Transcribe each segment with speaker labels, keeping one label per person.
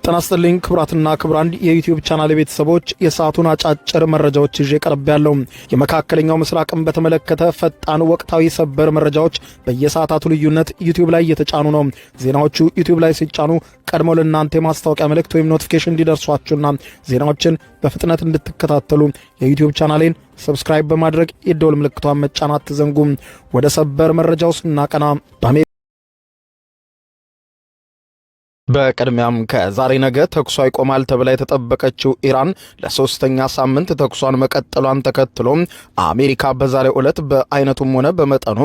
Speaker 1: ጤና ይስጥልኝ ክቡራትና ክቡራን የዩቲዩብ ቻናል ቤተሰቦች የሰዓቱን አጫጭር መረጃዎች ይዤ ቀርቤያለሁ። የመካከለኛው ምስራቅን በተመለከተ ፈጣን ወቅታዊ ሰበር መረጃዎች በየሰዓታቱ ልዩነት ዩቲዩብ ላይ እየተጫኑ ነው። ዜናዎቹ ዩቲዩብ ላይ ሲጫኑ ቀድሞ ለእናንተ የማስታወቂያ መልእክት ወይም ኖቲፊኬሽን እንዲደርሷችሁና ዜናዎችን በፍጥነት እንድትከታተሉ የዩቲዩብ ቻናሌን ሰብስክራይብ በማድረግ የደወል ምልክቷን መጫን አትዘንጉ። ወደ ሰበር መረጃው ስናቀና በቅድሚያም ከዛሬ ነገ ተኩሷ ይቆማል ተብላ የተጠበቀችው ኢራን ለሶስተኛ ሳምንት ተኩሷን መቀጠሏን ተከትሎ አሜሪካ በዛሬው ዕለት በአይነቱም ሆነ በመጠኑ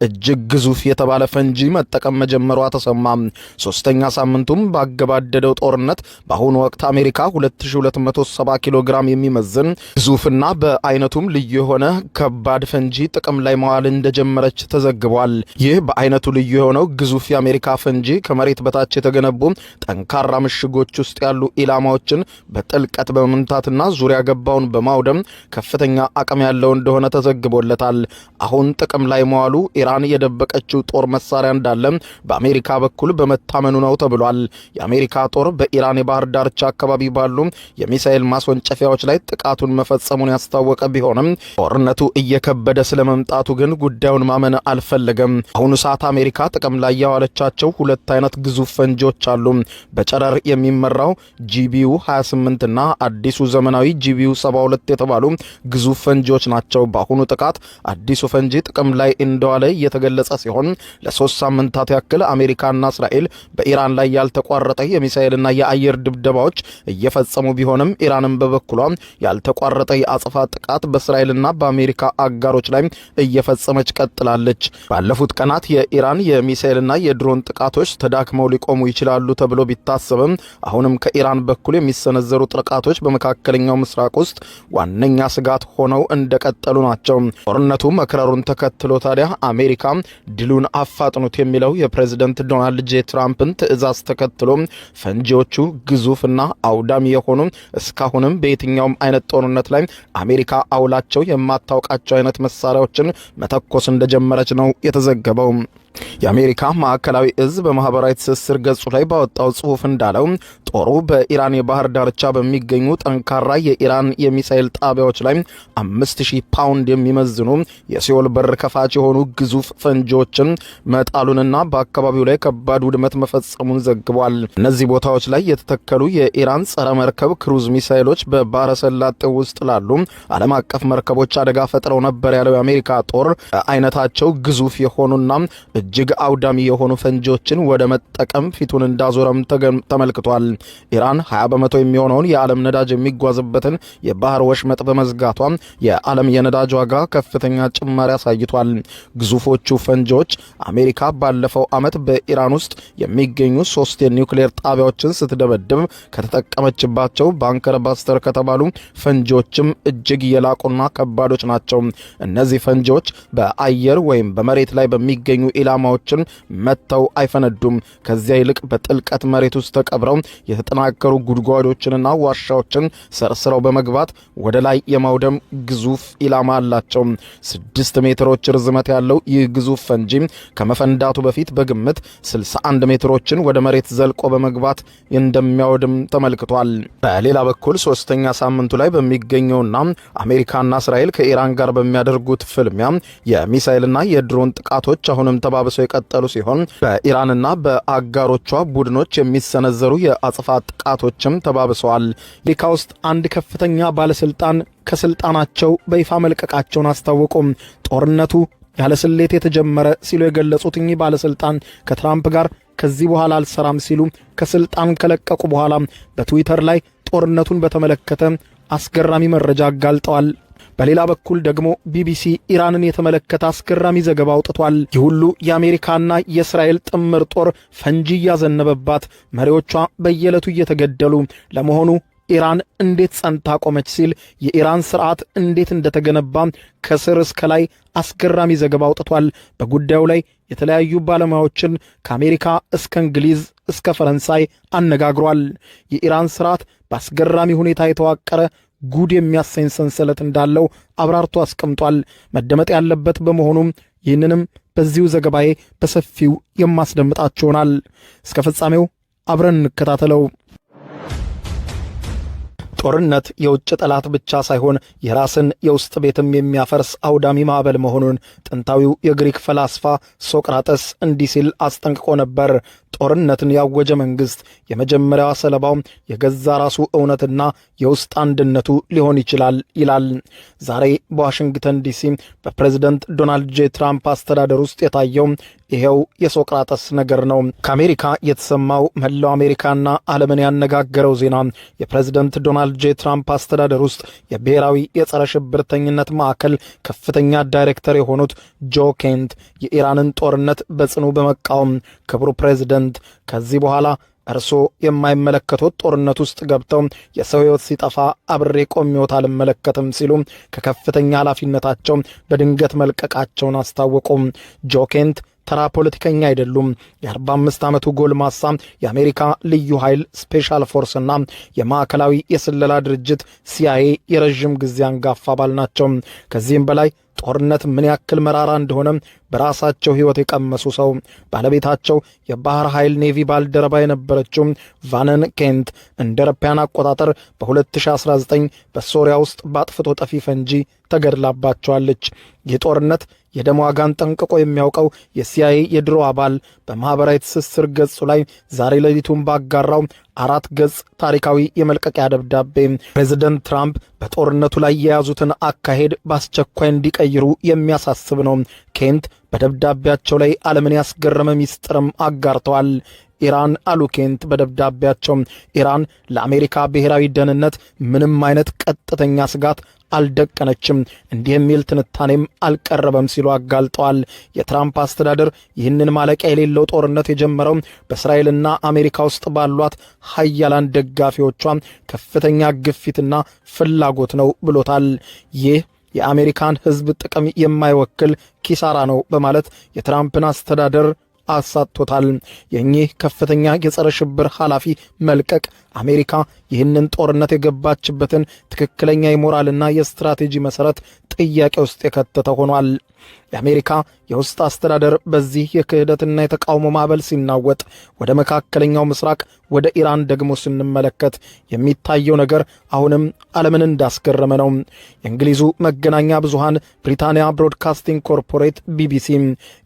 Speaker 1: እጅግ ግዙፍ የተባለ ፈንጂ መጠቀም መጀመሯ ተሰማ። ሶስተኛ ሳምንቱም ባገባደደው ጦርነት በአሁኑ ወቅት አሜሪካ 2270 ኪሎ ግራም የሚመዝን ግዙፍና በአይነቱም ልዩ የሆነ ከባድ ፈንጂ ጥቅም ላይ መዋል እንደጀመረች ተዘግቧል። ይህ በአይነቱ ልዩ የሆነው ግዙፍ የአሜሪካ ፈንጂ ከመሬት በታች የተገነቡ ጠንካራ ምሽጎች ውስጥ ያሉ ኢላማዎችን በጥልቀት በመምታትና ዙሪያ ገባውን በማውደም ከፍተኛ አቅም ያለው እንደሆነ ተዘግቦለታል። አሁን ጥቅም ላይ መዋሉ ኢራን የደበቀችው ጦር መሳሪያ እንዳለ በአሜሪካ በኩል በመታመኑ ነው ተብሏል። የአሜሪካ ጦር በኢራን የባህር ዳርቻ አካባቢ ባሉ የሚሳኤል ማስወንጨፊያዎች ላይ ጥቃቱን መፈጸሙን ያስታወቀ ቢሆንም ጦርነቱ እየከበደ ስለመምጣቱ ግን ጉዳዩን ማመን አልፈለገም። አሁኑ ሰዓት አሜሪካ ጥቅም ላይ ያዋለቻቸው ሁለት አይነት ግዙፍ ፈንጂዎች አሉ። በጨረር የሚመራው ጂቢዩ 28 እና አዲሱ ዘመናዊ ጂቢዩ 72 የተባሉ ግዙፍ ፈንጂዎች ናቸው። በአሁኑ ጥቃት አዲሱ ፈንጂ ጥቅም ላይ እንደዋለ እየተገለጸ ሲሆን ለሶስት ሳምንታት ያክል አሜሪካና እስራኤል በኢራን ላይ ያልተቋረጠ የሚሳኤልና የአየር ድብደባዎች እየፈጸሙ ቢሆንም ኢራንም በበኩሏ ያልተቋረጠ የአጸፋ ጥቃት በእስራኤልና በአሜሪካ አጋሮች ላይ እየፈጸመች ቀጥላለች። ባለፉት ቀናት የኢራን የሚሳኤልና የድሮን ጥቃቶች ተዳክመው ሊቆሙ ይችላሉ ተብሎ ቢታሰብም አሁንም ከኢራን በኩል የሚሰነዘሩ ጥቃቶች በመካከለኛው ምስራቅ ውስጥ ዋነኛ ስጋት ሆነው እንደቀጠሉ ናቸው። ጦርነቱ መክረሩን ተከትሎ ታዲያ አሜሪካ ድሉን አፋጥኑት የሚለው የፕሬዝዳንት ዶናልድ ጄ ትራምፕን ትዕዛዝ ተከትሎ ፈንጂዎቹ ግዙፍና አውዳሚ የሆኑ እስካሁንም በየትኛውም አይነት ጦርነት ላይ አሜሪካ አውላቸው የማታውቃቸው አይነት መሳሪያዎችን መተኮስ እንደጀመረች ነው የተዘገበው። የአሜሪካ ማዕከላዊ እዝ በማህበራዊ ትስስር ገጹ ላይ ባወጣው ጽሑፍ እንዳለው ጦሩ በኢራን የባህር ዳርቻ በሚገኙ ጠንካራ የኢራን የሚሳኤል ጣቢያዎች ላይ 5000 ፓውንድ የሚመዝኑ የሲኦል በር ከፋች የሆኑ ግዙፍ ፈንጂዎችን መጣሉንና በአካባቢው ላይ ከባድ ውድመት መፈጸሙን ዘግቧል። እነዚህ ቦታዎች ላይ የተተከሉ የኢራን ጸረ መርከብ ክሩዝ ሚሳኤሎች በባህረ ሰላጤው ውስጥ ላሉ ዓለም አቀፍ መርከቦች አደጋ ፈጥረው ነበር ያለው የአሜሪካ ጦር አይነታቸው ግዙፍ የሆኑና እጅግ አውዳሚ የሆኑ ፈንጂዎችን ወደ መጠቀም ፊቱን እንዳዞረም ተመልክቷል። ኢራን 20 በመቶ የሚሆነውን የዓለም ነዳጅ የሚጓዝበትን የባህር ወሽመጥ በመዝጋቷ የዓለም የነዳጅ ዋጋ ከፍተኛ ጭማሪ አሳይቷል። ግዙፎቹ ፈንጂዎች አሜሪካ ባለፈው ዓመት በኢራን ውስጥ የሚገኙ 3 የኒውክሌር ጣቢያዎችን ስትደበድብ ከተጠቀመችባቸው ባንከር ባስተር ከተባሉ ፈንጂዎችም እጅግ የላቁና ከባዶች ናቸው። እነዚህ ፈንጂዎች በአየር ወይም በመሬት ላይ በሚገኙ ኢላማዎችን መተው አይፈነዱም። ከዚያ ይልቅ በጥልቀት መሬት ውስጥ ተቀብረው የተጠናከሩ ጉድጓዶችንና ዋሻዎችን ሰርስረው በመግባት ወደ ላይ የማውደም ግዙፍ ኢላማ አላቸው። 6 ሜትሮች ርዝመት ያለው ይህ ግዙፍ ፈንጂ ከመፈንዳቱ በፊት በግምት 61 ሜትሮችን ወደ መሬት ዘልቆ በመግባት እንደሚያወድም ተመልክቷል። በሌላ በኩል ሶስተኛ ሳምንቱ ላይ በሚገኘውና አሜሪካና እስራኤል ከኢራን ጋር በሚያደርጉት ፍልሚያ የሚሳኤልና የድሮን ጥቃቶች አሁንም ተባብሰው የቀጠሉ ሲሆን በኢራንና በአጋሮቿ ቡድኖች የሚሰነዘሩ የአጽፋ ጥቃቶችም ተባብሰዋል። አሜሪካ ውስጥ አንድ ከፍተኛ ባለስልጣን ከስልጣናቸው በይፋ መልቀቃቸውን አስታወቁም። ጦርነቱ ያለ ስሌት የተጀመረ ሲሉ የገለጹት እኚህ ባለስልጣን ከትራምፕ ጋር ከዚህ በኋላ አልሰራም ሲሉ ከስልጣን ከለቀቁ በኋላ በትዊተር ላይ ጦርነቱን በተመለከተ አስገራሚ መረጃ አጋልጠዋል። በሌላ በኩል ደግሞ ቢቢሲ ኢራንን የተመለከተ አስገራሚ ዘገባ አውጥቷል። ይህ ሁሉ የአሜሪካና የእስራኤል ጥምር ጦር ፈንጂ እያዘነበባት መሪዎቿ በየዕለቱ እየተገደሉ ለመሆኑ ኢራን እንዴት ጸንታ ቆመች ሲል የኢራን ስርዓት እንዴት እንደተገነባ ከስር እስከ ላይ አስገራሚ ዘገባ አውጥቷል። በጉዳዩ ላይ የተለያዩ ባለሙያዎችን ከአሜሪካ እስከ እንግሊዝ እስከ ፈረንሳይ አነጋግሯል። የኢራን ስርዓት በአስገራሚ ሁኔታ የተዋቀረ ጉድ የሚያሰኝ ሰንሰለት እንዳለው አብራርቶ አስቀምጧል። መደመጥ ያለበት በመሆኑም ይህንንም በዚሁ ዘገባዬ በሰፊው የማስደምጣችሁናል። እስከ ፍጻሜው አብረን እንከታተለው። ጦርነት የውጭ ጠላት ብቻ ሳይሆን የራስን የውስጥ ቤትም የሚያፈርስ አውዳሚ ማዕበል መሆኑን ጥንታዊው የግሪክ ፈላስፋ ሶቅራጠስ እንዲህ ሲል አስጠንቅቆ ነበር። ጦርነትን ያወጀ መንግሥት የመጀመሪያዋ ሰለባው የገዛ ራሱ እውነትና የውስጥ አንድነቱ ሊሆን ይችላል ይላል። ዛሬ በዋሽንግተን ዲሲ በፕሬዝደንት ዶናልድ ጄ ትራምፕ አስተዳደር ውስጥ የታየው ይሄው የሶቅራጠስ ነገር ነው። ከአሜሪካ የተሰማው መላው አሜሪካና ዓለምን ያነጋገረው ዜና የፕሬዝደንት ዶናልድ ጄ ትራምፕ አስተዳደር ውስጥ የብሔራዊ የጸረ ሽብርተኝነት ማዕከል ከፍተኛ ዳይሬክተር የሆኑት ጆ ኬንት የኢራንን ጦርነት በጽኑ በመቃወም ክቡር ፕሬዝደንት ከዚህ በኋላ እርሶ የማይመለከቱት ጦርነት ውስጥ ገብተው የሰው ሕይወት ሲጠፋ አብሬ ቆሜዎት አልመለከትም ሲሉ ከከፍተኛ ኃላፊነታቸው በድንገት መልቀቃቸውን አስታወቁ። ጆ ኬንት ተራ ፖለቲከኛ አይደሉም። የ45 ዓመቱ ጎልማሳ የአሜሪካ ልዩ ኃይል ስፔሻል ፎርስና የማዕከላዊ የስለላ ድርጅት ሲአይኤ የረዥም ጊዜ አንጋፋ አባል ናቸው። ከዚህም በላይ ጦርነት ምን ያክል መራራ እንደሆነ በራሳቸው ሕይወት የቀመሱ ሰው ባለቤታቸው የባህር ኃይል ኔቪ ባልደረባ የነበረችው ቫነን ኬንት እንደ አውሮፓውያን አቆጣጠር በ2019 በሶሪያ ውስጥ በአጥፍቶ ጠፊ ፈንጂ ተገድላባቸዋለች። ይህ ጦርነት የደም ዋጋን ጠንቅቆ የሚያውቀው የሲአይኤ የድሮ አባል በማኅበራዊ ትስስር ገጹ ላይ ዛሬ ሌሊቱን ባጋራው 4 ገጽ ታሪካዊ የመልቀቂያ ደብዳቤ ፕሬዝደንት ትራምፕ በጦርነቱ ላይ የያዙትን አካሄድ በአስቸኳይ እንዲቀይሩ የሚያሳስብ ነው። ኬንት በደብዳቤያቸው ላይ ዓለምን ያስገረመ ሚስጥርም አጋርተዋል። ኢራን አሉ ኬንት በደብዳቤያቸው ኢራን ለአሜሪካ ብሔራዊ ደህንነት ምንም አይነት ቀጥተኛ ስጋት አልደቀነችም፣ እንዲህ የሚል ትንታኔም አልቀረበም ሲሉ አጋልጠዋል። የትራምፕ አስተዳደር ይህንን ማለቂያ የሌለው ጦርነት የጀመረው በእስራኤልና አሜሪካ ውስጥ ባሏት ሀያላን ደጋፊዎቿ ከፍተኛ ግፊትና ፍላጎት ነው ብሎታል። ይህ የአሜሪካን ሕዝብ ጥቅም የማይወክል ኪሳራ ነው በማለት የትራምፕን አስተዳደር አሳጥቶታል። የኚህ ከፍተኛ የጸረ ሽብር ኃላፊ መልቀቅ አሜሪካ ይህንን ጦርነት የገባችበትን ትክክለኛ የሞራልና የስትራቴጂ መሠረት ጥያቄ ውስጥ የከተተ ሆኗል። የአሜሪካ የውስጥ አስተዳደር በዚህ የክህደትና የተቃውሞ ማዕበል ሲናወጥ ወደ መካከለኛው ምስራቅ ወደ ኢራን ደግሞ ስንመለከት የሚታየው ነገር አሁንም ዓለምን እንዳስገረመ ነው። የእንግሊዙ መገናኛ ብዙሃን ብሪታንያ ብሮድካስቲንግ ኮርፖሬት ቢቢሲ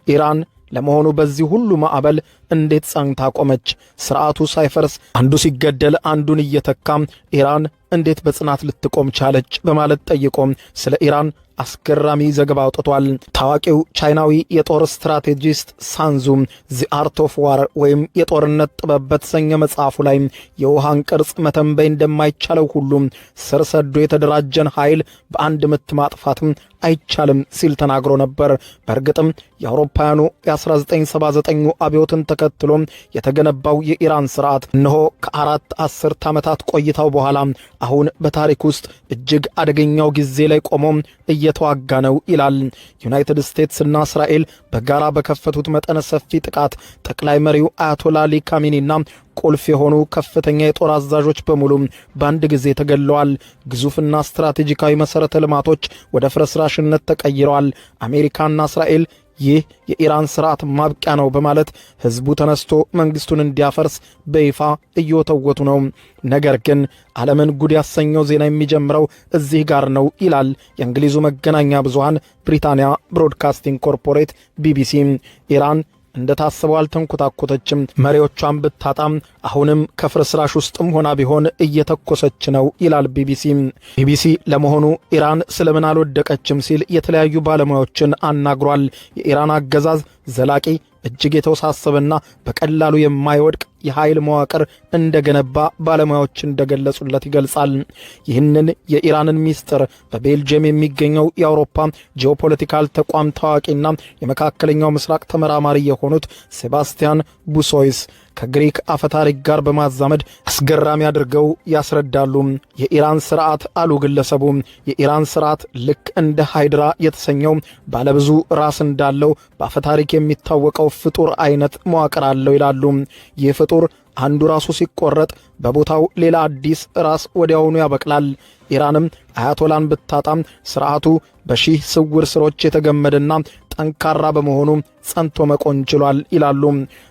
Speaker 1: ኢራን ለመሆኑ በዚህ ሁሉ ማዕበል እንዴት ጸንታ ቆመች? ስርዓቱ ሳይፈርስ አንዱ ሲገደል አንዱን እየተካም ኢራን እንዴት በጽናት ልትቆም ቻለች? በማለት ጠይቆ ስለ ኢራን አስገራሚ ዘገባ አውጥቷል። ታዋቂው ቻይናዊ የጦር ስትራቴጂስት ሳንዙ ዚ አርት ኦፍ ዋር ወይም የጦርነት ጥበብ በተሰኘ መጽሐፉ ላይ የውሃን ቅርጽ መተንበይ እንደማይቻለው ሁሉ ስር ሰዶ የተደራጀን ኃይል በአንድ ምት ማጥፋትም አይቻልም ሲል ተናግሮ ነበር። በእርግጥም የአውሮፓውያኑ የ1979 አብዮትን ተከትሎ የተገነባው የኢራን ስርዓት እነሆ ከ4 አስርት ዓመታት ቆይታው በኋላ አሁን በታሪክ ውስጥ እጅግ አደገኛው ጊዜ ላይ ቆሞ እየተዋጋ ነው ይላል። ዩናይትድ ስቴትስና እስራኤል በጋራ በከፈቱት መጠነ ሰፊ ጥቃት ጠቅላይ መሪው አያቶላ አሊ ካሚኒና ቁልፍ የሆኑ ከፍተኛ የጦር አዛዦች በሙሉ በአንድ ጊዜ ተገለዋል። ግዙፍና ስትራቴጂካዊ መሠረተ ልማቶች ወደ ፍርስራሽነት ተቀይረዋል። አሜሪካና እስራኤል ይህ የኢራን ስርዓት ማብቂያ ነው በማለት ህዝቡ ተነስቶ መንግስቱን እንዲያፈርስ በይፋ እየወተወቱ ነው። ነገር ግን ዓለምን ጉድ ያሰኘው ዜና የሚጀምረው እዚህ ጋር ነው ይላል የእንግሊዙ መገናኛ ብዙሃን ብሪታንያ ብሮድካስቲንግ ኮርፖሬት ቢቢሲ። ኢራን እንደታሰበው አልተንኮታኮተችም። መሪዎቿን ብታጣም አሁንም ከፍርስራሽ ውስጥም ሆና ቢሆን እየተኮሰች ነው ይላል ቢቢሲ። ለመሆኑ ኢራን ስለምን አልወደቀችም ሲል የተለያዩ ባለሙያዎችን አናግሯል። የኢራን አገዛዝ ዘላቂ እጅግ የተወሳሰበና በቀላሉ የማይወድቅ የኃይል መዋቅር እንደገነባ ባለሙያዎች እንደገለጹለት ይገልጻል። ይህንን የኢራንን ሚስጥር በቤልጅየም የሚገኘው የአውሮፓ ጂኦፖለቲካል ተቋም ታዋቂና የመካከለኛው ምስራቅ ተመራማሪ የሆኑት ሴባስቲያን ቡሶይስ ከግሪክ አፈታሪክ ጋር በማዛመድ አስገራሚ አድርገው ያስረዳሉ። የኢራን ስርዓት አሉ ግለሰቡ፣ የኢራን ስርዓት ልክ እንደ ሃይድራ የተሰኘው ባለብዙ ራስ እንዳለው በአፈታሪክ የሚታወቀው ፍጡር አይነት መዋቅር አለው ይላሉ። ይህ ፍጡር አንዱ ራሱ ሲቆረጥ በቦታው ሌላ አዲስ ራስ ወዲያውኑ ያበቅላል። ኢራንም አያቶላን ብታጣም ስርዓቱ በሺህ ስውር ስሮች የተገመደና ጠንካራ በመሆኑ ጸንቶ መቆም ችሏል ይላሉ።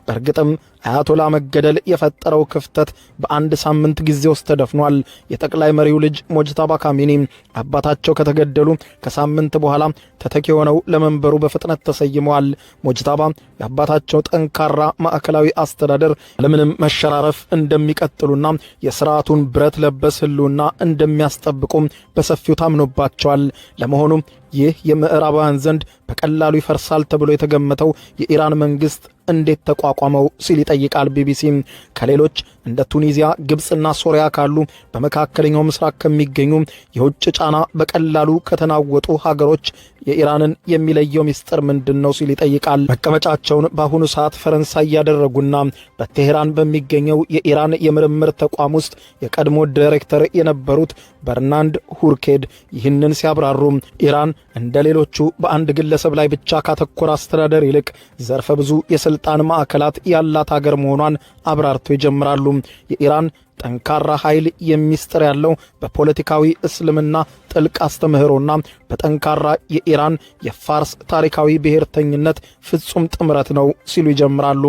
Speaker 1: በእርግጥም አያቶላ መገደል የፈጠረው ክፍተት በአንድ ሳምንት ጊዜ ውስጥ ተደፍኗል። የጠቅላይ መሪው ልጅ ሞጅታባ ካሚኒ አባታቸው ከተገደሉ ከሳምንት በኋላ ተተኪ ሆነው ለመንበሩ በፍጥነት ተሰይመዋል። ሞጅታባ የአባታቸው ጠንካራ ማዕከላዊ አስተዳደር ለምንም መሸራረፍ እንደሚቀጥሉና የስርዓቱን ብረት ለበስ ህልውና እንደሚያስጠብቁ በሰፊው ታምኖባቸዋል። ለመሆኑ ይህ የምዕራባውያን ዘንድ በቀላሉ ይፈርሳል ተብሎ የተገመተው የኢራን መንግስት እንዴት ተቋቋመው ሲል ይጠይቃል ቢቢሲ። ከሌሎች እንደ ቱኒዚያ፣ ግብፅና ሶሪያ ካሉ በመካከለኛው ምስራቅ ከሚገኙ የውጭ ጫና በቀላሉ ከተናወጡ ሀገሮች የኢራንን የሚለየው ሚስጥር ምንድነው ሲል ይጠይቃል። መቀመጫቸውን በአሁኑ ሰዓት ፈረንሳይ ያደረጉና በቴሄራን በሚገኘው የኢራን የምርምር ተቋም ውስጥ የቀድሞ ዳይሬክተር የነበሩት በርናንድ ሁርኬድ ይህንን ሲያብራሩ ኢራን እንደ ሌሎቹ በአንድ ግለሰብ ላይ ብቻ ካተኮረ አስተዳደር ይልቅ ዘርፈ ብዙ የስልጣን ማዕከላት ያላት ሀገር መሆኗን አብራርቶ ይጀምራሉ። የኢራን ጠንካራ ኃይል የሚስጥር ያለው በፖለቲካዊ እስልምና ጥልቅ አስተምህሮና በጠንካራ የኢራን የፋርስ ታሪካዊ ብሔርተኝነት ፍጹም ጥምረት ነው ሲሉ ይጀምራሉ።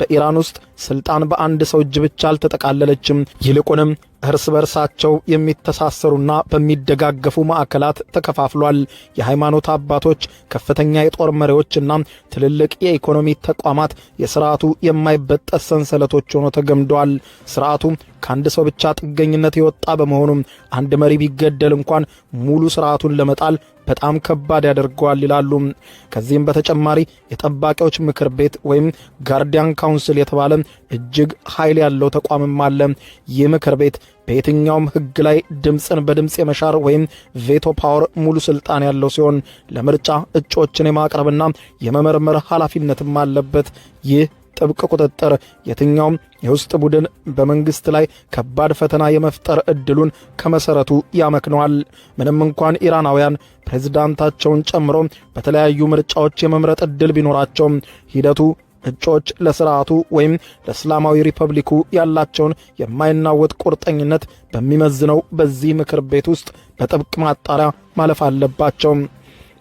Speaker 1: በኢራን ውስጥ ስልጣን በአንድ ሰው እጅ ብቻ አልተጠቃለለችም። ይልቁንም እርስ በርሳቸው የሚተሳሰሩና በሚደጋገፉ ማዕከላት ተከፋፍሏል። የሃይማኖት አባቶች፣ ከፍተኛ የጦር መሪዎችና ትልልቅ የኢኮኖሚ ተቋማት የሥርዓቱ የማይበጠስ ሰንሰለቶች ሆኖ ተገምደዋል። ሥርዓቱ ከአንድ ሰው ብቻ ጥገኝነት የወጣ በመሆኑም አንድ መሪ ቢገደል እንኳን ሙሉ ሥርዓቱን ለመጣል በጣም ከባድ ያደርገዋል ይላሉ። ከዚህም በተጨማሪ የጠባቂዎች ምክር ቤት ወይም ጋርዲያን ካውንስል የተባለ እጅግ ኃይል ያለው ተቋምም አለ። ይህ ምክር ቤት በየትኛውም ሕግ ላይ ድምፅን በድምፅ የመሻር ወይም ቬቶ ፓወር ሙሉ ስልጣን ያለው ሲሆን ለምርጫ እጩዎችን የማቅረብና የመመርመር ኃላፊነትም አለበት። ይህ ጥብቅ ቁጥጥር የትኛውም የውስጥ ቡድን በመንግስት ላይ ከባድ ፈተና የመፍጠር እድሉን ከመሰረቱ ያመክነዋል። ምንም እንኳን ኢራናውያን ፕሬዝዳንታቸውን ጨምሮ በተለያዩ ምርጫዎች የመምረጥ እድል ቢኖራቸውም ሂደቱ እጩዎች ለስርዓቱ ወይም ለእስላማዊ ሪፐብሊኩ ያላቸውን የማይናወጥ ቁርጠኝነት በሚመዝነው በዚህ ምክር ቤት ውስጥ በጥብቅ ማጣሪያ ማለፍ አለባቸው።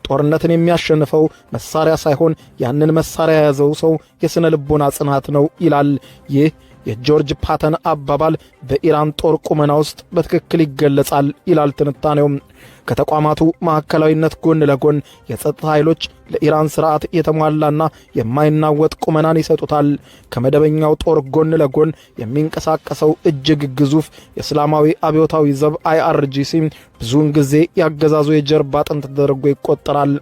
Speaker 1: ጦርነትን የሚያሸንፈው መሳሪያ ሳይሆን ያንን መሳሪያ የያዘው ሰው የሥነ ልቦና ጽናት ነው ይላል። ይህ የጆርጅ ፓተን አባባል በኢራን ጦር ቁመና ውስጥ በትክክል ይገለጻል ይላል ትንታኔው። ከተቋማቱ ማዕከላዊነት ጎን ለጎን የጸጥታ ኃይሎች ለኢራን ስርዓት የተሟላና የማይናወጥ ቁመናን ይሰጡታል። ከመደበኛው ጦር ጎን ለጎን የሚንቀሳቀሰው እጅግ ግዙፍ የእስላማዊ አብዮታዊ ዘብ IRGC ብዙውን ጊዜ ያገዛዙ የጀርባ አጥንት ተደርጎ ይቆጠራል።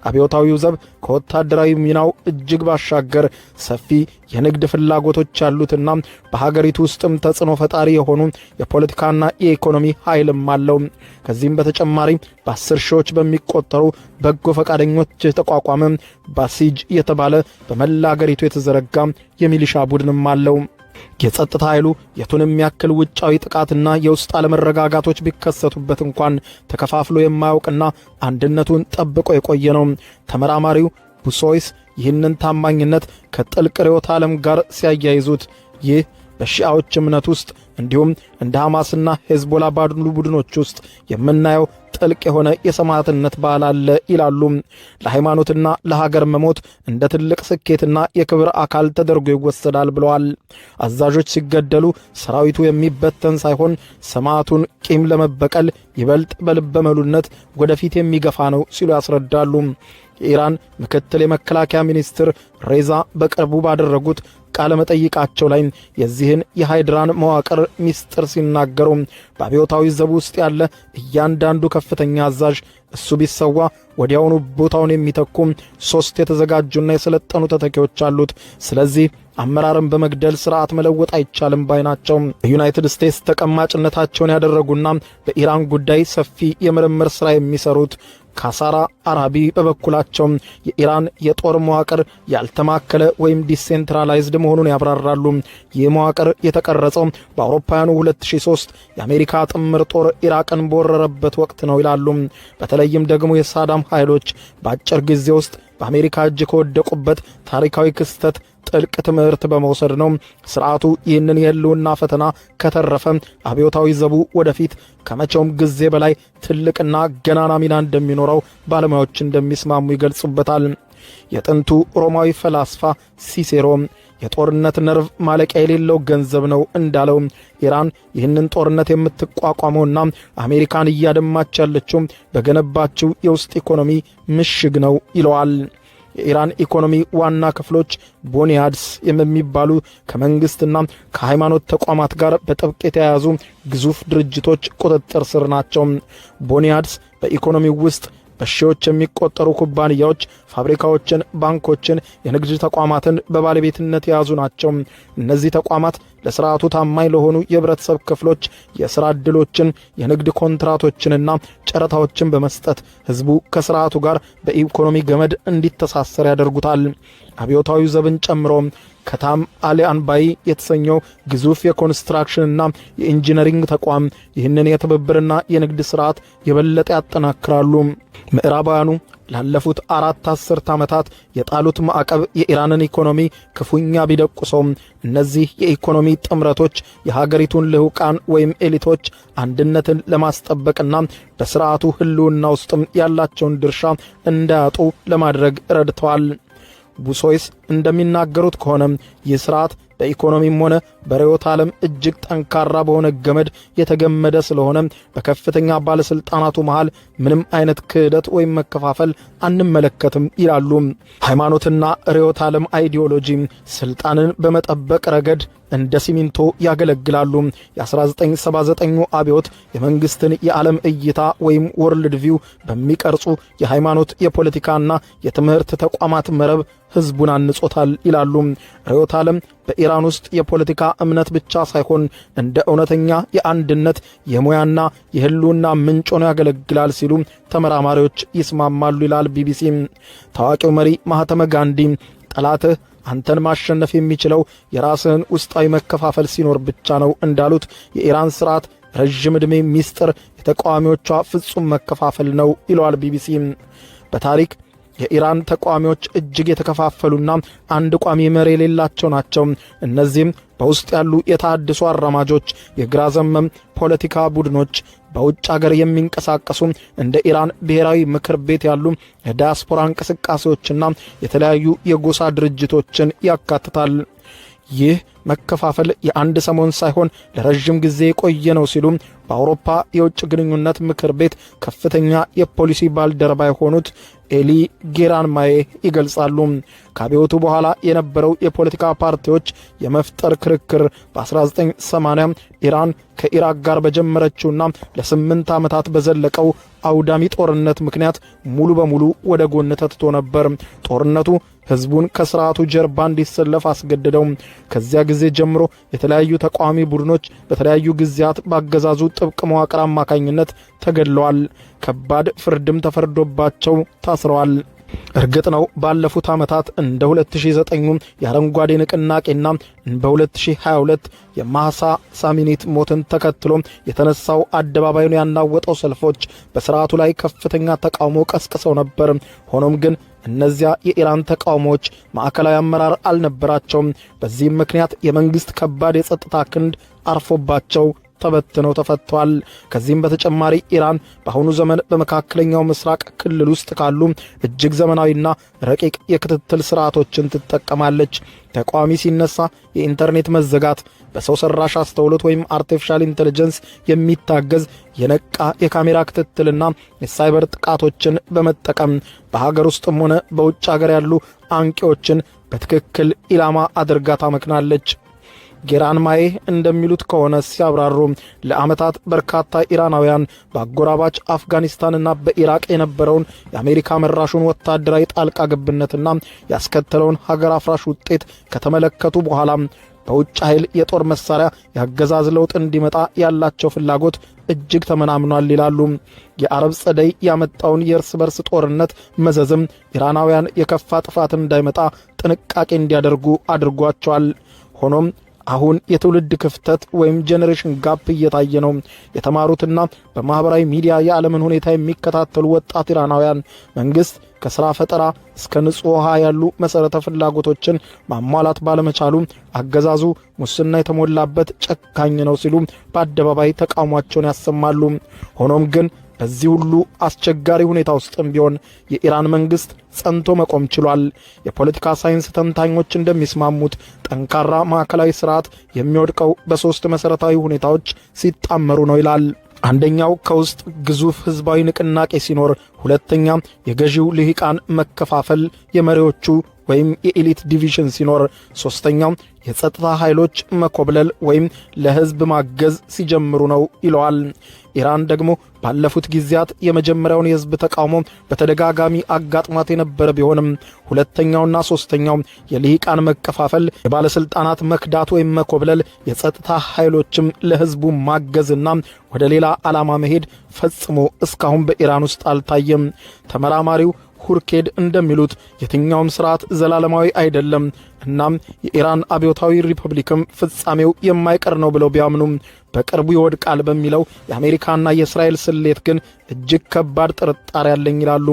Speaker 1: አብዮታዊው ዘብ ከወታደራዊ ሚናው እጅግ ባሻገር ሰፊ የንግድ ፍላጎቶች ያሉትና በሀገሪቱ ውስጥም ተጽዕኖ ፈጣሪ የሆኑ የፖለቲካና የኢኮኖሚ ኃይልም አለው። ከዚህም በተጨማሪ በ10 ሺዎች በሚቆጠሩ በጎ ፈቃደኞች የተቋቋመ ባሲጅ የተባለ በመላ ሀገሪቱ የተዘረጋ የሚሊሻ ቡድንም አለው። የጸጥታ ኃይሉ የቱንም ያክል ውጫዊ ጥቃትና የውስጥ አለመረጋጋቶች ቢከሰቱበት እንኳን ተከፋፍሎ የማያውቅና አንድነቱን ጠብቆ የቆየ ነው። ተመራማሪው ቡሶይስ ይህንን ታማኝነት ከጥልቅ ርዕዮተ ዓለም ጋር ሲያያይዙት ይህ በሺዓዎች እምነት ውስጥ እንዲሁም እንደ ሐማስና ሄዝቦላ ባሉ ቡድኖች ውስጥ የምናየው ጥልቅ የሆነ የሰማዕትነት ባህል አለ ይላሉ። ለሃይማኖትና ለሀገር መሞት እንደ ትልቅ ስኬትና የክብር አካል ተደርጎ ይወሰዳል ብለዋል። አዛዦች ሲገደሉ ሰራዊቱ የሚበተን ሳይሆን ሰማዕቱን ቂም ለመበቀል ይበልጥ በልበ ሙሉነት ወደፊት የሚገፋ ነው ሲሉ ያስረዳሉ። የኢራን ምክትል የመከላከያ ሚኒስትር ሬዛ በቅርቡ ባደረጉት ቃለ መጠይቃቸው ላይ የዚህን የሃይድራን መዋቅር ሚስጥር ሲናገሩ በአብዮታዊ ዘብ ውስጥ ያለ እያንዳንዱ ከፍተኛ አዛዥ እሱ ቢሰዋ ወዲያውኑ ቦታውን የሚተኩ 3 የተዘጋጁና የሰለጠኑ ተተኪዎች አሉት። ስለዚህ አመራርን በመግደል ስርዓት መለወጥ አይቻልም ባይ ናቸው። በዩናይትድ ስቴትስ ተቀማጭነታቸውን ያደረጉና በኢራን ጉዳይ ሰፊ የምርምር ሥራ የሚሰሩት ካሳራ አራቢ በበኩላቸው የኢራን የጦር መዋቅር ያልተማከለ ወይም ዲሴንትራላይዝድ መሆኑን ያብራራሉ። ይህ መዋቅር የተቀረጸው በአውሮፓውያኑ 2003 የአሜሪካ ጥምር ጦር ኢራቅን በወረረበት ወቅት ነው ይላሉ። በተለይም ደግሞ የሳዳም ኃይሎች በአጭር ጊዜ ውስጥ በአሜሪካ እጅ ከወደቁበት ታሪካዊ ክስተት ጥልቅ ትምህርት በመውሰድ ነው። ስርዓቱ ይህንን የህልውና ፈተና ከተረፈ አብዮታዊ ዘቡ ወደፊት ከመቼውም ጊዜ በላይ ትልቅና ገናና ሚና እንደሚኖረው ባለሙያዎች እንደሚስማሙ ይገልጹበታል። የጥንቱ ሮማዊ ፈላስፋ ሲሴሮ የጦርነት ነርቭ ማለቂያ የሌለው ገንዘብ ነው እንዳለው ኢራን ይህንን ጦርነት የምትቋቋመውና አሜሪካን እያደማች ያለችው በገነባችው የውስጥ ኢኮኖሚ ምሽግ ነው ይለዋል። የኢራን ኢኮኖሚ ዋና ክፍሎች ቦኒያድስ የሚባሉ ከመንግስትና ከሃይማኖት ተቋማት ጋር በጥብቅ የተያያዙ ግዙፍ ድርጅቶች ቁጥጥር ስር ናቸው። ቦኒያድስ በኢኮኖሚው ውስጥ በሺዎች የሚቆጠሩ ኩባንያዎች፣ ፋብሪካዎችን፣ ባንኮችን፣ የንግድ ተቋማትን በባለቤትነት የያዙ ናቸው። እነዚህ ተቋማት ለስርዓቱ ታማኝ ለሆኑ የህብረተሰብ ክፍሎች የሥራ ዕድሎችን፣ የንግድ ኮንትራቶችንና ጨረታዎችን በመስጠት ህዝቡ ከስርዓቱ ጋር በኢኮኖሚ ገመድ እንዲተሳሰር ያደርጉታል። አብዮታዊ ዘብን ጨምሮ ከታም አሊአንባይ የተሰኘው ግዙፍ የኮንስትራክሽንና የኢንጂነሪንግ ተቋም ይህንን የትብብርና የንግድ ሥርዓት የበለጠ ያጠናክራሉ። ምዕራባውያኑ ላለፉት 4 አስርት ዓመታት የጣሉት ማዕቀብ የኢራንን ኢኮኖሚ ክፉኛ ቢደቁሰውም እነዚህ የኢኮኖሚ ጥምረቶች የሀገሪቱን ልሁቃን ወይም ኤሊቶች አንድነትን ለማስጠበቅና በሥርዓቱ ህልውና ውስጥም ያላቸውን ድርሻ እንዳያጡ ለማድረግ ረድተዋል። ቡሶይስ እንደሚናገሩት ከሆነ ይህ ሥርዓት በኢኮኖሚም ሆነ በርዕዮተ ዓለም እጅግ ጠንካራ በሆነ ገመድ የተገመደ ስለሆነ በከፍተኛ ባለሥልጣናቱ መሃል ምንም አይነት ክህደት ወይም መከፋፈል አንመለከትም ይላሉ። ሃይማኖትና ርዕዮተ ዓለም አይዲዮሎጂ ስልጣንን በመጠበቅ ረገድ እንደ ሲሚንቶ ያገለግላሉ። የ1979 አብዮት የመንግስትን የዓለም እይታ ወይም ወርልድ ቪው በሚቀርጹ የሃይማኖት የፖለቲካና የትምህርት ተቋማት መረብ ህዝቡን አንጾታል ይላሉ። ርዕዮተ ዓለም በኢራን ውስጥ የፖለቲካ እምነት ብቻ ሳይሆን እንደ እውነተኛ የአንድነት የሙያና የህልውና ምንጭ ሆኖ ያገለግላል ሲሉ ተመራማሪዎች ይስማማሉ ይላል ቢቢሲ። ታዋቂው መሪ ማህተመ ጋንዲ ጠላትህ አንተን ማሸነፍ የሚችለው የራስህን ውስጣዊ መከፋፈል ሲኖር ብቻ ነው እንዳሉት የኢራን ስርዓት ረጅም ዕድሜ ሚስጥር የተቃዋሚዎቿ ፍጹም መከፋፈል ነው ይለዋል ቢቢሲ። በታሪክ የኢራን ተቃዋሚዎች እጅግ የተከፋፈሉና አንድ ቋሚ መሪ የሌላቸው ናቸው። እነዚህም በውስጥ ያሉ የተሃድሶ አራማጆች፣ የግራ ዘመም ፖለቲካ ቡድኖች፣ በውጭ አገር የሚንቀሳቀሱ እንደ ኢራን ብሔራዊ ምክር ቤት ያሉ የዲያስፖራ እንቅስቃሴዎችና የተለያዩ የጎሳ ድርጅቶችን ያካትታል። ይህ መከፋፈል የአንድ ሰሞን ሳይሆን ለረጅም ጊዜ የቆየ ነው ሲሉ በአውሮፓ የውጭ ግንኙነት ምክር ቤት ከፍተኛ የፖሊሲ ባልደረባ የሆኑት ኤሊ ጌራንማዬ ይገልጻሉ። ከአብዮቱ በኋላ የነበረው የፖለቲካ ፓርቲዎች የመፍጠር ክርክር በ1980 ኢራን ከኢራቅ ጋር በጀመረችውና ለ8 ዓመታት በዘለቀው አውዳሚ ጦርነት ምክንያት ሙሉ በሙሉ ወደ ጎን ተትቶ ነበር። ጦርነቱ ህዝቡን ከስርዓቱ ጀርባ እንዲሰለፍ አስገደደው። ከዚያ ጊዜ ጀምሮ የተለያዩ ተቃዋሚ ቡድኖች በተለያዩ ጊዜያት ባገዛዙ ጥብቅ መዋቅር አማካኝነት ተገድለዋል። ከባድ ፍርድም ተፈርዶባቸው ታስረዋል። እርግጥ ነው ባለፉት ዓመታት እንደ 2009 የአረንጓዴ ንቅናቄና በ2022 የማሳ ሳሚኒት ሞትን ተከትሎ የተነሳው አደባባዩን ያናወጠው ሰልፎች በስርዓቱ ላይ ከፍተኛ ተቃውሞ ቀስቅሰው ነበር። ሆኖም ግን እነዚያ የኢራን ተቃውሞዎች ማዕከላዊ አመራር አልነበራቸውም። በዚህም ምክንያት የመንግስት ከባድ የጸጥታ ክንድ አርፎባቸው ተበትነው ተፈተዋል። ከዚህም በተጨማሪ ኢራን በአሁኑ ዘመን በመካከለኛው ምስራቅ ክልል ውስጥ ካሉ እጅግ ዘመናዊና ረቂቅ የክትትል ስርዓቶችን ትጠቀማለች። ተቃዋሚ ሲነሳ የኢንተርኔት መዘጋት፣ በሰው ሰራሽ አስተውሎት ወይም አርቲፊሻል ኢንተለጀንስ የሚታገዝ የነቃ የካሜራ ክትትልና የሳይበር ጥቃቶችን በመጠቀም በሀገር ውስጥም ሆነ በውጭ ሀገር ያሉ አንቂዎችን በትክክል ኢላማ አድርጋ ታመክናለች። ጌራንማዬ እንደሚሉት ከሆነ ሲያብራሩ ለዓመታት በርካታ ኢራናውያን በአጎራባች አፍጋኒስታንና በኢራቅ የነበረውን የአሜሪካ መራሹን ወታደራዊ ጣልቃ ገብነትና ያስከተለውን ሀገር አፍራሽ ውጤት ከተመለከቱ በኋላ በውጭ ኃይል የጦር መሳሪያ የአገዛዝ ለውጥ እንዲመጣ ያላቸው ፍላጎት እጅግ ተመናምኗል ይላሉ። የአረብ ጸደይ ያመጣውን የእርስ በርስ ጦርነት መዘዝም ኢራናውያን የከፋ ጥፋት እንዳይመጣ ጥንቃቄ እንዲያደርጉ አድርጓቸዋል። ሆኖም አሁን የትውልድ ክፍተት ወይም ጄኔሬሽን ጋፕ እየታየ ነው። የተማሩትና በማህበራዊ ሚዲያ የዓለምን ሁኔታ የሚከታተሉ ወጣት ኢራናውያን መንግስት ከሥራ ፈጠራ እስከ ንጹህ ውሃ ያሉ መሠረተ ፍላጎቶችን ማሟላት ባለመቻሉ አገዛዙ ሙስና የተሞላበት ጨካኝ ነው ሲሉ በአደባባይ ተቃውሟቸውን ያሰማሉ። ሆኖም ግን በዚህ ሁሉ አስቸጋሪ ሁኔታ ውስጥም ቢሆን የኢራን መንግስት ጸንቶ መቆም ችሏል። የፖለቲካ ሳይንስ ተንታኞች እንደሚስማሙት ጠንካራ ማዕከላዊ ስርዓት የሚወድቀው በሶስት መሠረታዊ ሁኔታዎች ሲጣመሩ ነው ይላል። አንደኛው ከውስጥ ግዙፍ ህዝባዊ ንቅናቄ ሲኖር፣ ሁለተኛ የገዢው ልሂቃን መከፋፈል የመሪዎቹ ወይም የኤሊት ዲቪዥን ሲኖር፣ ሶስተኛው የጸጥታ ኃይሎች መኮብለል ወይም ለህዝብ ማገዝ ሲጀምሩ ነው ይለዋል። ኢራን ደግሞ ባለፉት ጊዜያት የመጀመሪያውን የህዝብ ተቃውሞ በተደጋጋሚ አጋጥሟት የነበረ ቢሆንም ሁለተኛውና ሶስተኛው የልሂቃን መከፋፈል፣ የባለስልጣናት መክዳት ወይም መኮብለል፣ የጸጥታ ኃይሎችም ለህዝቡ ማገዝና ወደ ሌላ ዓላማ መሄድ ፈጽሞ እስካሁን በኢራን ውስጥ አልታየም። ተመራማሪው ሁርኬድ እንደሚሉት የትኛውም ስርዓት ዘላለማዊ አይደለም። እናም የኢራን አብዮታዊ ሪፐብሊክም ፍጻሜው የማይቀር ነው ብለው ቢያምኑም በቅርቡ ይወድቃል በሚለው የአሜሪካና የእስራኤል ስሌት ግን እጅግ ከባድ ጥርጣሬ ያለኝ ይላሉ።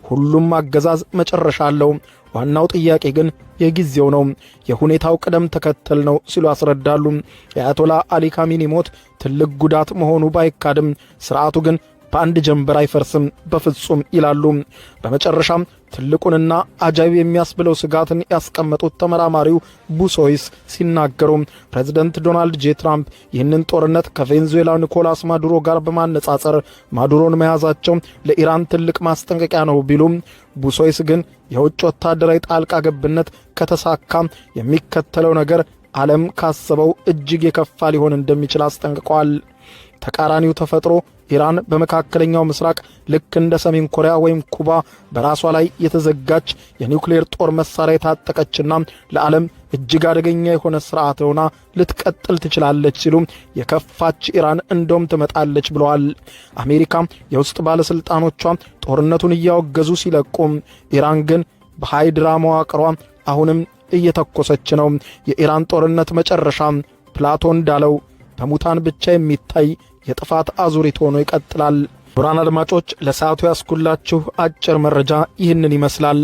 Speaker 1: ሁሉም አገዛዝ መጨረሻ አለው። ዋናው ጥያቄ ግን የጊዜው ነው፣ የሁኔታው ቅደም ተከተል ነው ሲሉ ያስረዳሉ። የአያቶላ አሊ ካሚኒ ሞት ትልቅ ጉዳት መሆኑ ባይካድም ስርዓቱ ግን በአንድ ጀንበር አይፈርስም በፍጹም ይላሉ። በመጨረሻም ትልቁንና አጃይብ የሚያስብለው ስጋትን ያስቀመጡት ተመራማሪው ቡሶይስ ሲናገሩ ፕሬዝዳንት ዶናልድ ጄ ትራምፕ ይህንን ጦርነት ከቬንዙዌላው ኒኮላስ ማዱሮ ጋር በማነጻጸር ማዱሮን መያዛቸው ለኢራን ትልቅ ማስጠንቀቂያ ነው ቢሉም ቡሶይስ ግን የውጭ ወታደራዊ ጣልቃ ገብነት ከተሳካ የሚከተለው ነገር ዓለም ካሰበው እጅግ የከፋ ሊሆን እንደሚችል አስጠንቅቀዋል። ተቃራኒው ተፈጥሮ ኢራን በመካከለኛው ምስራቅ ልክ እንደ ሰሜን ኮሪያ ወይም ኩባ በራሷ ላይ የተዘጋች የኒውክሌር ጦር መሳሪያ የታጠቀችና ለዓለም እጅግ አደገኛ የሆነ ስርዓት ሆና ልትቀጥል ትችላለች ሲሉ የከፋች ኢራን እንደውም ትመጣለች ብለዋል። አሜሪካ የውስጥ ባለስልጣኖቿ ጦርነቱን እያወገዙ ሲለቁም ኢራን ግን በሃይድራ መዋቅሯ አሁንም እየተኮሰች ነው። የኢራን ጦርነት መጨረሻ ፕላቶ እንዳለው በሙታን ብቻ የሚታይ የጥፋት አዙሪት ሆኖ ይቀጥላል። ብራን አድማጮች ለሰዓቱ ያስኩላችሁ አጭር መረጃ ይህንን ይመስላል።